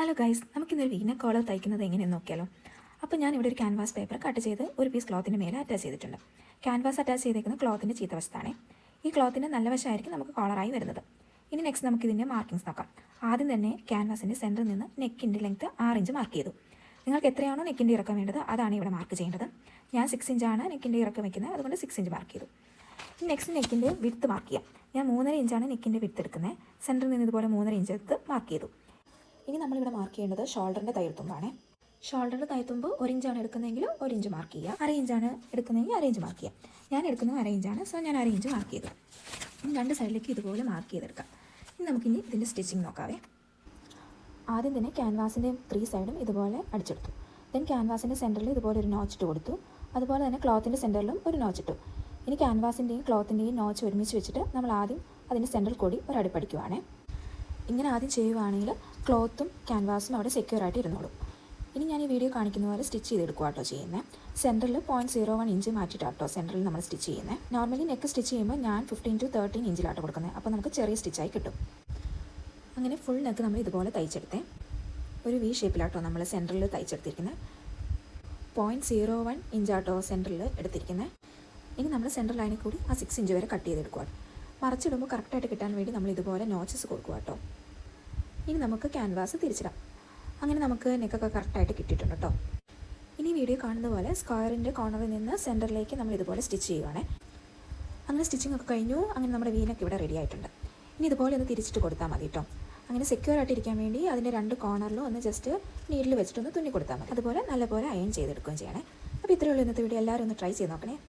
Hello guys, നമുക്കിന്നൊരു Veena collar തയ്ക്കുന്നത് എങ്ങനെയെന്ന് നോക്കിയാലോ. അപ്പോൾ ഞാൻ ഇവിടെ ഒരു ക്യാൻവാസ് പേപ്പർ കട്ട് ചെയ്ത് ഒരു പീസ് ക്ലോത്തിൻ്റെ മേലെ അറ്റാച്ച് ചെയ്തിട്ടുണ്ട്. ക്യാൻവാസ് അറ്റാച്ച് ചെയ്തേക്കുന്ന ക്ലോത്തിൻ്റെ ചീത്ത വശത്താണ്. ഈ ക്ലോത്തിൻ്റെ നല്ല വശമായിരിക്കും നമുക്ക് കോളറായി വരുന്നത്. ഇനി നെക്സ്റ്റ് നമുക്ക് ഇതിൻ്റെ മാർക്കിങ്സ് നോക്കാം. ആദ്യം തന്നെ ക്യാൻവാസിൻ്റെ സെൻറ്ററിൽ നിന്ന് നെക്കിൻ്റെ ലെങ്ത്ത് 6 ഇഞ്ച് മാർക്ക് ചെയ്തു. നിങ്ങൾക്ക് എത്രയാണോ നെക്കിൻ്റെ ഇറക്കം വേണ്ടത് അതാണ് ഇവിടെ മാർക്ക് ചെയ്യേണ്ടത്. ഞാൻ 6 ഇഞ്ചാണ് നെക്കിൻ്റെ ഇറക്കം വയ്ക്കുന്നത്, അതുകൊണ്ട് 6 ഇഞ്ച് മാർക്ക് ചെയ്തു. നെക്സ്റ്റ് നെക്കിൻ്റെ വിഡ്ത്ത് മാർക്ക് ചെയ്യാം. ഞാൻ 3.5 ഇഞ്ചാണ് നെക്കിൻ്റെ വിഡ്ത്ത് എടുക്കുന്നത്. സെൻറ്ററിൽ നിന്ന് ഇതുപോലെ 3.5 ഇഞ്ച് എടുത്ത് മാർക്ക് ചെയ്തു. ഇനി നമ്മളിവിടെ മാർക്ക് ചെയ്യേണ്ടത് ഷോൾഡറിൻ്റെ തയ്യൽത്തുമ്പാണ്. ഷോൾഡറിൻ്റെ തയ്യൽത്തുമ്പ് 1 ഇഞ്ചാണ് എടുക്കുന്നതെങ്കിൽ 1 ഇഞ്ച് മാർക്ക് ചെയ്യുക. 1/2 ഇഞ്ചാണ് എടുക്കുന്നതെങ്കിൽ 1/2 ഇഞ്ച് മാർക്ക് ചെയ്യുക. ഞാൻ എടുക്കുന്നത് 1/2 ഇഞ്ചാണ്, സോ ഞാൻ 1/2 ഇഞ്ച് മാർക്ക് ചെയ്തു. ഇനി രണ്ട് സൈഡിലേക്ക് ഇതുപോലെ മാർക്ക് ചെയ്തെടുക്കാം. ഇനി നമുക്കിനി ഇതിൻ്റെ സ്റ്റിച്ചിങ് നോക്കാവേ. ആദ്യം തന്നെ ക്യാൻവാസിൻ്റെ 3 സൈഡും ഇതുപോലെ അടിച്ചെടുത്തു. ദെൻ ക്യാൻവാസിൻ്റെ സെൻറ്ററിൽ ഇതുപോലെ ഒരു നോച്ചിട്ട് കൊടുത്തു. അതുപോലെ തന്നെ ക്ലോത്തിൻ്റെ സെൻറ്ററിലും ഒരു നോച്ചിട്ടു. ഇനി ക്യാൻവാസിൻ്റെയും ക്ലോത്തിൻ്റെയും നോച്ച് ഒരുമിച്ച് വെച്ചിട്ട് നമ്മൾ ആദ്യം അതിൻ്റെ സെൻറ്ററിൽ കൂടി ഒരു അടുപ്പടിക്കുവാണേ. ഇങ്ങനെ ആദ്യം ചെയ്യുവാണെങ്കിൽ ക്ലോത്തും ക്യാൻവാസും അവിടെ സെക്യൂർ ആയിട്ട് ഇരുന്നോളും. ഇനി ഞാൻ ഈ വീഡിയോ കാണിക്കുന്ന പോലെ സ്റ്റിച്ച് ചെയ്തെടുക്കുക കേട്ടോ ചെയ്യുന്നത്. സെൻറ്ററിൽ 0.01 ഇഞ്ച് മാറ്റിയിട്ടാട്ടോ സെൻറ്ററിൽ നമ്മൾ സ്റ്റിച്ച് ചെയ്യുന്നത്. നോർമലി നെക്ക് സ്റ്റിച്ച് ചെയ്യുമ്പോൾ ഞാൻ 15 to 13 ഇഞ്ചിലാട്ടോ കൊടുക്കുന്നത്. അപ്പോൾ നമുക്ക് ചെറിയ സ്റ്റിച്ചായി കിട്ടും. അങ്ങനെ ഫുൾ നെക്ക് നമ്മൾ ഇതുപോലെ തയ്ച്ചെടുത്തേ. ഒരു വി ഷേപ്പിലാട്ടോ നമ്മൾ സെൻറ്ററിൽ തയ്ച്ചെടുത്തിരിക്കുന്നത്. 0.01 ഇഞ്ചാട്ടോ സെൻറ്ററിൽ എടുത്തിരിക്കുന്നത്. ഇനി നമ്മൾ സെൻറ്റർ ലൈനിൽ കൂടി ആ 6 ഇഞ്ച് വരെ കട്ട് ചെയ്തെടുക്കുക. മറിച്ചിടുമ്പോൾ കറക്റ്റായിട്ട് കിട്ടാൻ വേണ്ടി നമ്മൾ ഇതുപോലെ നോച്ചസ് കൊടുക്കുക കേട്ടോ. ഇനി നമുക്ക് ക്യാൻവാസ് തിരിച്ചിടാം. അങ്ങനെ നമുക്ക് നെക്കൊക്കെ കറക്റ്റായിട്ട് കിട്ടിയിട്ടുണ്ട് കേട്ടോ. ഇനി വീഡിയോ കാണുന്ന പോലെ സ്ക്വയറിൻ്റെ കോർണറിൽ നിന്ന് സെൻറ്ററിലേക്ക് നമ്മൾ ഇതുപോലെ സ്റ്റിച്ച് ചെയ്യുവാണേ. അങ്ങനെ സ്റ്റിച്ചിങ് ഒക്കെ കഴിഞ്ഞു. അങ്ങനെ നമ്മുടെ വീനൊക്കെ ഇവിടെ റെഡി ആയിട്ടുണ്ട്. ഇനി ഇതുപോലെ ഒന്ന് തിരിച്ചിട്ട് കൊടുത്താൽ മതി കേട്ടോ. അങ്ങനെ സെക്യൂർ ആയിട്ടിരിക്കാൻ വേണ്ടി അതിൻ്റെ 2 കോർണറിലും ഒന്ന് ജസ്റ്റ് നീഡിൽ വെച്ചിട്ടൊന്ന് തുന്നി കൊടുത്താൽ മതി. അതുപോലെ നല്ലപോലെ അയൺ ചെയ്തെടുക്കുകയും ചെയ്യണേ. അപ്പോൾ ഇത്രയുള്ള ഇന്നത്തെ വീഡിയോ എല്ലാവരും ഒന്ന് ട്രൈ ചെയ്ത് നോക്കണേ.